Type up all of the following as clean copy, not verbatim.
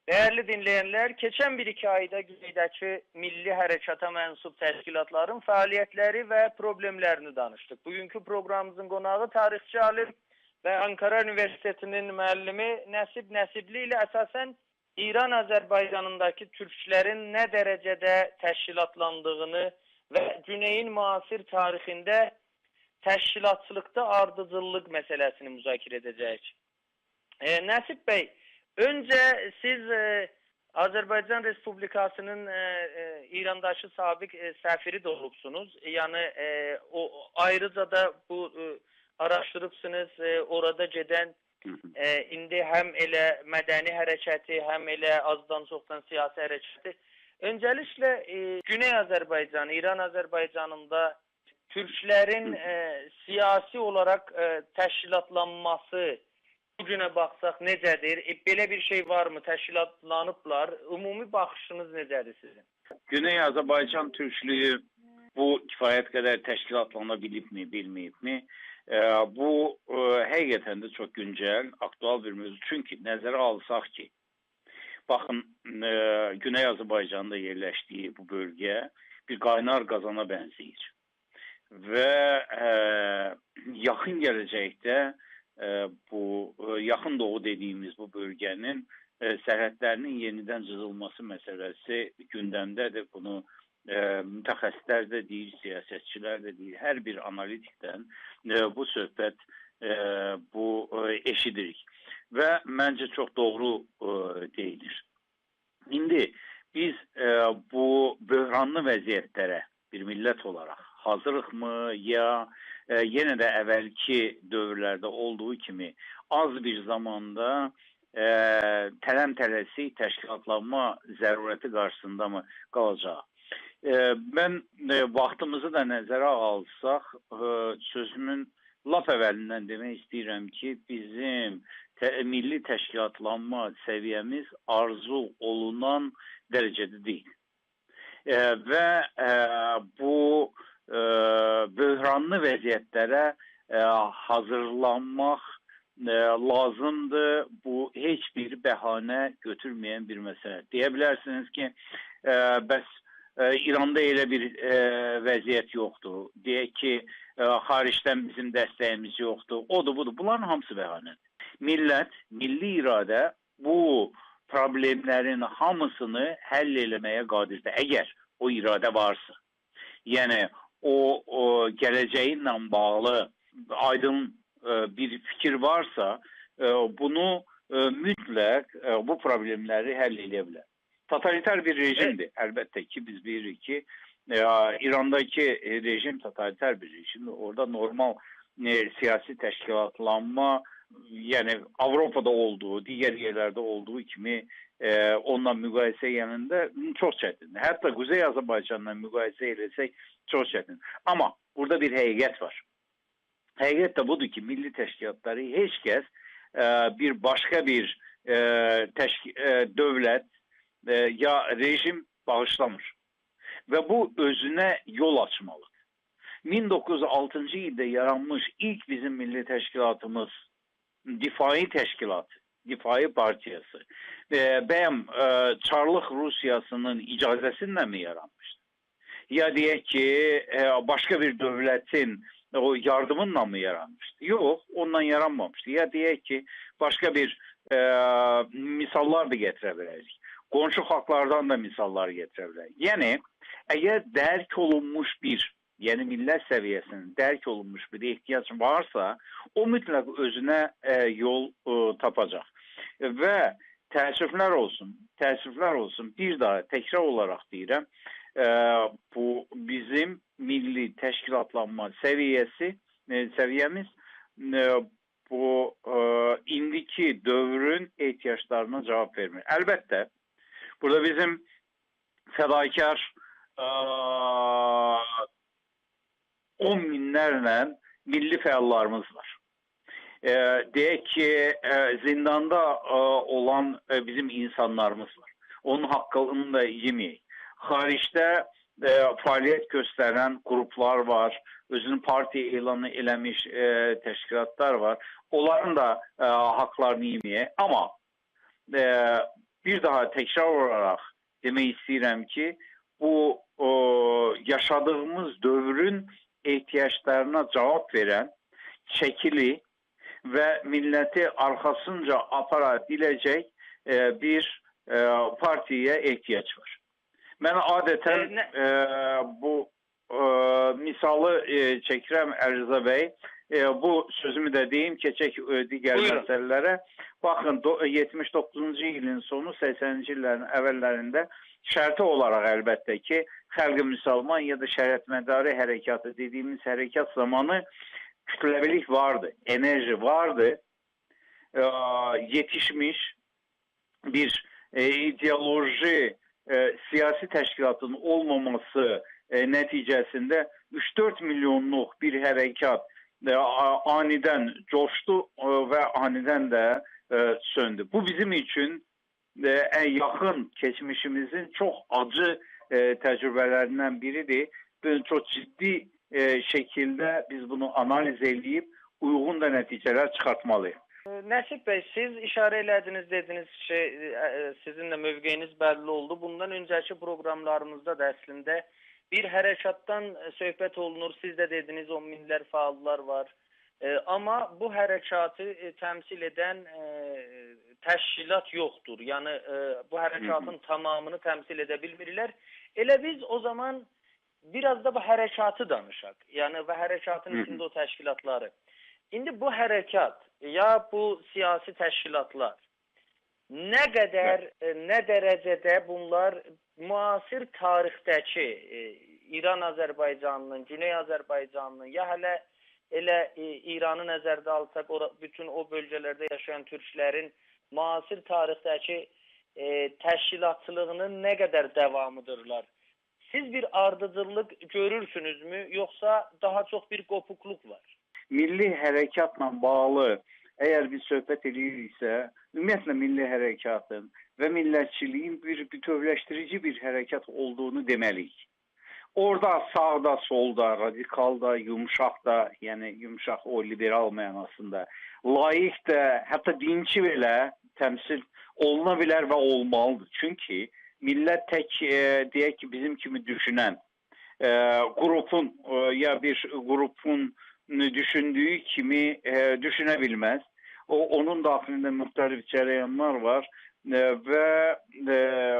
Değerli dinleyenler, geçen bir iki ayda Güneydəki milli hərəkata mənsub təşkilatların fəaliyyətləri və problemlərini danışdık. Bugünkü programımızın qonağı tarixçi alim və Ankara Üniversitetinin müəllimi Nəsib Nəsibli ilə əsasən İran-Azərbaycanındakı türklərin nə dərəcədə təşkilatlandığını və Güneyin müasir tarixində təşkilatçılıqda ardıcıllıq məsələsini müzakirə edəcəyik. Nəsib bəy, önce siz Azerbaycan Respublikası'nın İran'daki sabit səfiri de olubsunuz. Yani ayrıca da bu araştırıbsınız, orada gedən indi həm elə mədəni hərəkəti, həm elə azdan çoxdan siyasi hərəkəti. Öncəliklə Güney Azərbaycan, İran Azərbaycanında Türklərin siyasi olarak təşkilatlanması bugüne baxsaq necədir? Belə bir şey var mı? Təşkilatlanıblar. Ümumi baxışınız necədir sizin? Güney Azerbaycan Türklüğü bu kifayət qədər təşkilatlana bilib mi, bilməyib mi? Bu həqiqətən də çox güncəl, aktual bir mövzu. Çünki nəzərə alsaq ki, baxın, Güney Azerbaycan'da yerləşdiyi bu bölgə bir qaynar qazana bənzəyir. Və yaxın gələcəkdə bu yakın doğu dediğimiz bu bölgenin sərhədlərinin yeniden cızılması meselesi gündemdedir. Bunu mütəxəssislər də deyir, siyasetçiler de deyir. Her bir analitikten bu söhbət, bu eşidirik. Və məncə çox doğru deyilir. İndi biz bu böhranlı vəziyyətlərə bir millət olarak hazırıq mı, ya yenə də əvvəlki dövrlərdə olduğu kimi az bir zamanda tələm-tələsik təşkilatlanma zərurəti qarşısında mı qalacaq? Mən vaxtımızı da nəzərə alsaq, sözümün lap əvvəlindən demək istəyirəm ki, bizim milli təşkilatlanma səviyyəmiz arzu olunan dərəcədə deyil. Və bu böhranlı vəziyyətlərə hazırlanmaq lazımdır. Bu heç bir bəhanə götürməyən bir məsələ. Deyə bilərsiniz ki, bəs İranda elə bir vəziyyət yoxdur. Deyək ki, xaricdən bizim dəstəyimiz yoxdur. Odur, budur. Bunların hamısı bəhanədir. Millət, milli iradə bu problemlərin hamısını həll eləməyə qadirdir. Əgər o iradə varsa. Yəni, o gələcəyinlə bağlı aydın bir fikir varsa, bunu mütləq bu problemləri həll edə bilər. Totalitar bir rejimdir. Əlbəttə ki, biz bilirik ki, İrandakı rejim totalitar bir rejimdir. Orada normal siyasi təşkilatlanma, yəni Avropada olduğu, digər yerlərdə olduğu kimi onunla müqayisə yanında çox çətindir. Hətta Kuzey Azərbaycanla müqayisə eləsək çox çətindir. Amma burada bir həqiqət var. Həqiqət də budur ki, milli təşkilatları heç kəs bir başqa bir dövlət ya rejim bağışlamır. Və bu özünə yol açmalıdır. 1906-cı ildə yaranmış ilk bizim milli təşkilatımız Difai Təşkilatı, Difai Partiyası bəyəm Çarlıq Rusiyasının icazəsindən mi yaranmışdı? Ya deyək ki, başqa bir dövlətin o yardımınla mı yaranmışdı? Yox, ondan yaranmamışdı. Ya deyək ki, başqa bir misallar da getirə bilərik. Qonşu xalqlardan da misallar getirə bilərik. Yəni, əgər dərk olunmuş bir, yəni millət səviyyəsinin dərk olunmuş bir ehtiyac varsa, o mütləq özünə yol tapacaq. Və təəssüflər olsun, bir daha təkrar olaraq deyirəm, bu bizim milli təşkilatlanma səviyyəmiz bu indiki dövrün ehtiyaclarına cavab vermir. Əlbəttə, burada bizim fədakar 10 minlərlə milli fəallarımız var. Deyək ki, zindanda olan bizim insanlarımız var. Onun haqqını da yeməyək. Xaricdə fəaliyyət göstərən qruplar var, özünün partiya elanı eləmiş təşkilatlar var. Onların da haqlarını yeməyək. Amma bir daha tekrar olarak demek istəyirəm ki, bu yaşadığımız dövrün ihtiyaçlarına cevap veren, çekili ve milleti arkasınca apara bilecek bir partiye ihtiyaç var. Ben adeten bu misalı çəkirəm Ərzə bəy. Bu sözümü de deyim, keçək digər məsəllərə. Baxın, 79-cu ilin sonu, 80-ci illərin əvvəllərində şərti olaraq əlbəttə ki, Xalq-ı Müsəlman ya da şəriətmədarı hərəkatı dediyimiz hərəkat zamanı kütləvilik vardı, enerji vardı, yetişmiş bir ideoloji siyasi təşkilatın olmaması neticesinde 3-4 milyonluq bir hərəkat aniden coştu ve aniden de söndü. Bu bizim için en yakın geçmişimizin çok acı tecrübelerinden biridir. Çok ciddi şekilde biz bunu analiz edip uygun da neticeler çıkartmalıyız. Nəsib bəy, siz işarə elədiniz, dediniz sizin də mövqeyiniz bəlli oldu. Bundan öncəki proqramlarımızda da əslində bir hərəkatdan söhbət olunur. Siz də dediniz, 10 minlər fəallar var. Amma bu hərəkatı təmsil edən təşkilat yoxdur. Yəni bu hərəkatın tamamını təmsil edə bilmirlər. Elə biz o zaman biraz da bu hərəkatı danışaq. Yəni və hərəkatın içində o təşkilatları. İndi bu hərəkat ya bu siyasi təşkilatlar nə qədər, nə dərəcədə bunlar müasir tarixdəki İran Azərbaycanının, Güney Azərbaycanının ya hələ elə İranı nəzərdə alsaq, bütün o bölgələrdə yaşayan türklərin müasir tarixdəki təşkilatçılığının nə qədər davamıdırlar? Siz bir ardıcıllıq görürsünüzmü, yoxsa daha çox bir qopuqluq var? Milli hərəkatla bağlı eğer bir söhbət ediriksə, ümumiyyətlə milli hərəkatın və millətçiliyin bir bütövləşdirici bir hərəkat olduğunu deməliyik. Orada sağda, solda, radikalda, yumuşaq da, yəni yumuşaq o liberal mənasında, layiq da, hətta dinçi belə təmsil oluna bilər və olmalıdır. Çünki millət tək deyək ki, bizim kimi düşünən qrupun ya bir qrupun düşündüğü kimi düşünebilmez. Onun daxilində müxtəlif cərəyanlar var və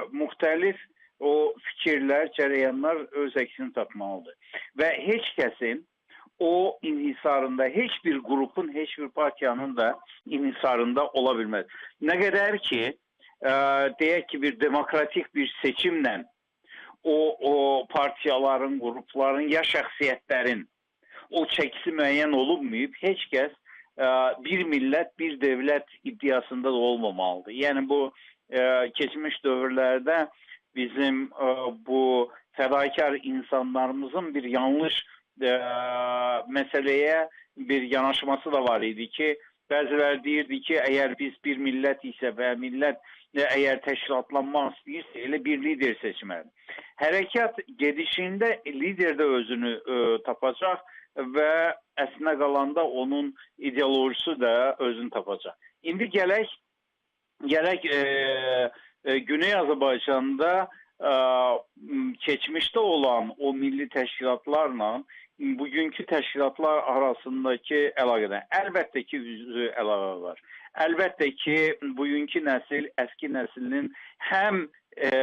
müxtəlif o fikirlər, cərəyanlar öz əksini tapmalıdır. Və heç kəsin o inhisarında, heç bir qrupun, heç bir partiyanın da inhisarında ola bilməz. Nə qədər ki, deyək ki, bir demokratik bir seçimlə o partiyaların, qrupların ya şəxsiyyətlərin o çəkisi müəyyən olunmayıb, heç kəs bir millət, bir devlet iddiasında da olmamalıdır. Yəni bu keçmiş dövrlərdə bizim bu fədakar insanlarımızın bir yanlış meseleye bir yanaşması da var idi ki, bəziləri deyirdi ki, eğer biz bir millət isə və millət eğer təşkilatlanmaq istəyirsə, elə bir lider seçməlidir. Hərəkat gedişində lider də özünü tapacaq və əslinə qalanda onun ideolojisi də özünü tapacaq. İndi gələk Güney Azərbaycanda keçmişdə olan o milli təşkilatlarla bugünkü təşkilatlar arasındakı əlaqədən əlbəttə ki, üzü əlaqə var. Əlbəttə ki, bugünkü nəsil əski nəslinin həm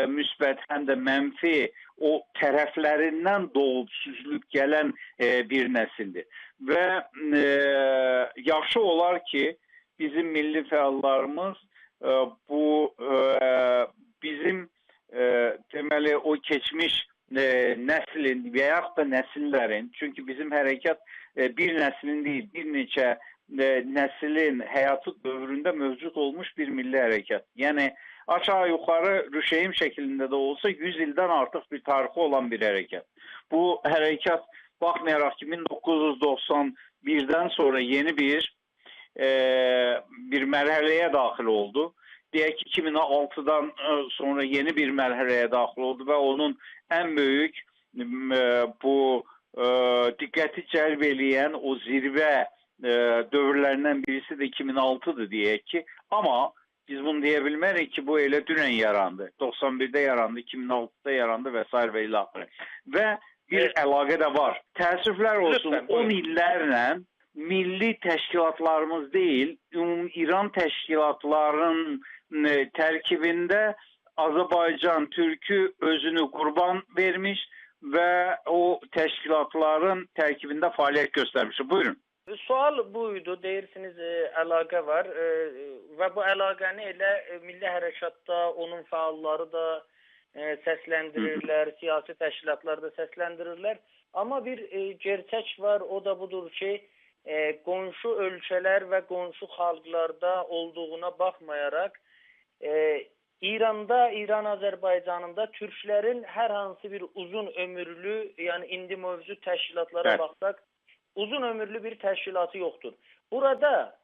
müsbət, həm də mənfi o tərəflərindən doğub süzülüb gələn bir nəsildir. Və yaxşı olar ki, bizim milli fəallarımız bu bizim deməli o keçmiş nəslin və yaxud da nəsillərin, çünki bizim hərəkat bir nəslin deyil, bir neçə nəslin həyatı dövründə mövcud olmuş bir milli hərəkat. Yəni aşağı yuxarı rüşeym şəklində də olsa 100 ildən artıq bir tarixi olan bir hərəkat. Bu hərəkat baxmayaraq ki 1991'den sonra yeni bir mərhələyə daxil oldu. Deyək ki 2006'dan sonra yeni bir mərhələyə daxil oldu və onun ən böyük bu diqqəti cəlb eləyən o zirvə dövrlərindən birisi de 2006'dır deyək ki. Ama Biz bunu deyə bilmərik ki, bu elə dünən yarandı. 91-də yarandı, 2006-da yarandı və s. və ilə axırı. Və bir əlaqə də var. Təəssüflər olsun, Lütfen, 10 illərlə milli təşkilatlarımız deyil, İran təşkilatlarının tərkibində Azərbaycan Türkü özünü qurban vermiş və o təşkilatların tərkibində fəaliyyət göstərmiş. Buyurun. Sual buydu, deyirsiniz əlaqə var və bu əlaqəni elə milli hərəkatda onun fəalları da səsləndirirlər, siyasi təşkilatlar da səsləndirirlər. Amma bir gerçək var, o da budur ki, qonşu ölkələr və qonşu xalqlarda olduğuna baxmayaraq, İranda, İran-Azərbaycanında türklərin hər hansı bir uzun ömürlü, yəni indi mövcud təşkilatlara baxsaq, uzun ömürlü bir təşkilatı yoxdur. Burada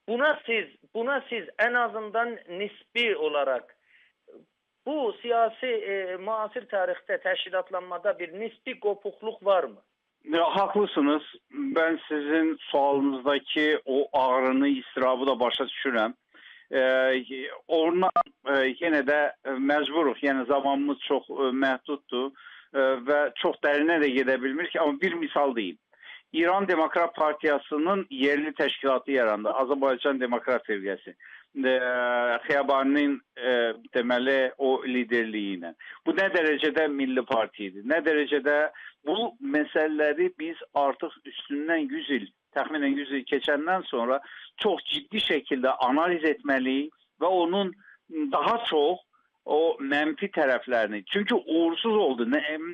buna siz en azından nisbi olarak bu siyasi muasir tarixdə təşkilatlanmada bir nisbi qopuqluq varmı? Haklısınız. Ben sizin sualınızdaki o ağrını, istirabı da başa düşürəm. Ondan yenə də məcburuq. Yəni zamanımız çox məhduddur və çox dərinə də gedə bilmirik. Amma bir misal deyim. İran Demokrat Partiyasının yerli təşkilatı yarandı. Azərbaycan Demokrat Firqəsi. Xiyabani'nin deməli o liderliyi ilə. Bu nə dərəcədə milli partidir? Nə dərəcədə bu məsələləri biz artıq üstündən 100 il, təxminən 100 il keçəndən sonra çox ciddi şəkildə analiz etməliyik və onun daha çox o mənfi tərəflərini. Çünki uğursuz oldu.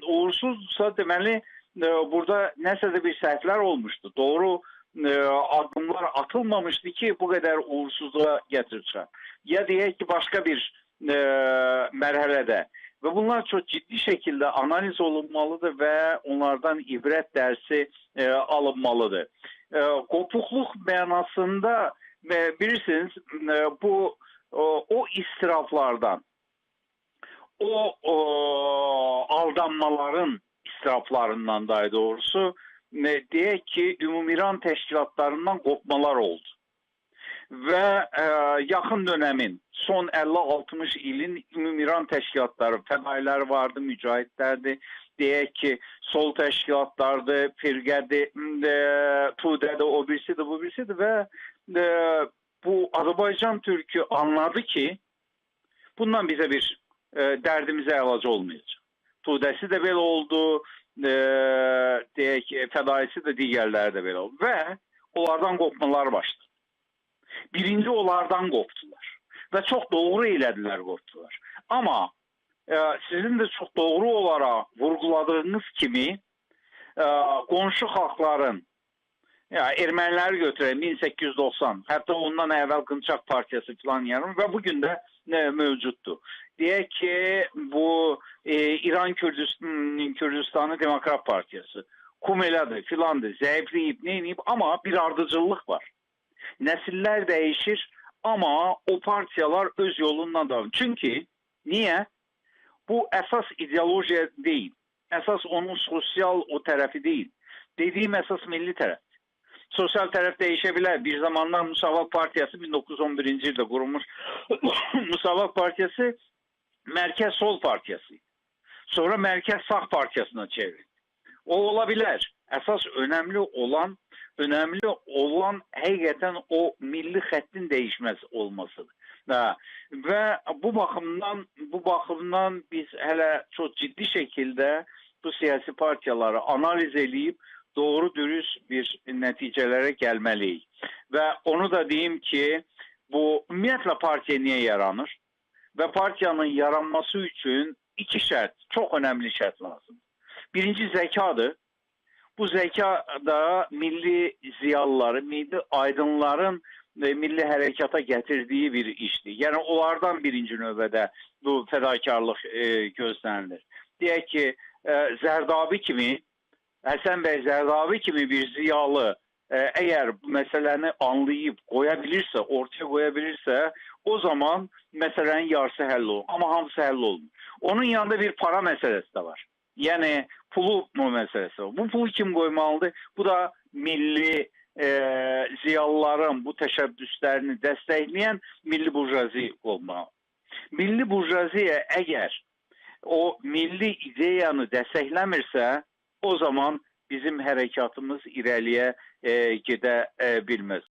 Uğursuzsa deməli burada nəsə də bir səhvlər olmuşdu. Doğru adımlar atılmamıştı ki bu kadar uğursuzluğa getirsin. Ya deyək ki başka bir mərhələdə. Ve bunlar çok ciddi şekilde analiz olunmalıdır ve onlardan ibrət dərsi alınmalıdır. Kopukluk mənasında bilirsiniz bu o istiraflardan, o aldanmaların istiraflarından daha doğrusu deyək ki, Ümumiran təşkilatlarından qopmalar oldu. Və yaxın dönəmin, son 50-60 ilin Ümumiran təşkilatları, fədailəri vardı, mücahidlərdi, deyək ki, sol təşkilatlardı, firqədi, tudədi, o birisidir, bu birisidir və bu Azərbaycan Türkü anladı ki, bundan bizə bir dərdimizə əlac olmayacaq. Tudəsi də belə oldu, deyək ki, fədaisi də digərləri də belə oldu. Və onlardan qopmalar başladı. Birinci onlardan qopdular. Və çox doğru elədilər, qopdular. Amma sizin də çox doğru olaraq vurguladığınız kimi qonşu xalqların, erməniləri götürək 1890, hətta ondan əvvəl Qınçaq Partiyası filan yarım və bugün də mövcuddur. Deyək ki, bu İran Kürdistanı Demokrat Partiyası, Kumeladır, filandır, zəifləyib, neyniyib, amma bir ardıcıllıq var. Nəsillər dəyişir, amma o partiyalar öz yolundan davam. Çünki, niyə? Bu əsas ideolojiya deyil. Əsas onun sosial o tərəfi deyil. Dediyim əsas milli tərəf. Sosial tərəf dəyişə bilər. Bir zamanlar Müsavat Partiyası 1911-ci ildə qurulmuş Müsavat Partiyası Mərkəz Sol Partiyasıydı. Sonra Mərkəz Sağ Partiyasına çevrildi. O ola bilər. Əsas önəmli olan həqiqətən o milli xəttin dəyişməz olmasıdır. Və bu baxımdan biz hələ çox ciddi şəkildə bu siyasi partiyaları analiz edib doğru dürüst bir nəticələrə gəlməliyik. Və onu da deyim ki, bu ümumiyyətlə partiya niyə yaranır? Və partiyanın yaranması üçün iki şərt, çox önəmli şərt lazım. Birinci zəkadır. Bu zəka da milli ziyalıları, milli aydınların milli hərəkata gətirdiyi bir işdir. Yəni onlardan birinci növbədə bu fədakarlıq gözlənilir. Deyək ki, Zərdabi kimi, Həsən bəy Zərdabi kimi bir ziyalı əgər məsələni anlayıb qoya bilirsə, ortaya qoya bilirsə, o zaman məsələnin yarısı həll olur. Amma hamısı həll olmur. Onun yanında bir para məsələsi də var. Yəni pulu mu məsələsi var. Bu pulu kim qoymalıdır? Bu da milli ziyalıların bu təşəbbüslərini dəstəkləyən milli burjuazi olmalı. Milli burjuaziya əgər o milli ideyanı dəstəkləmirsə, o zaman bizim hərəkatımız irəliyə gedə bilməz.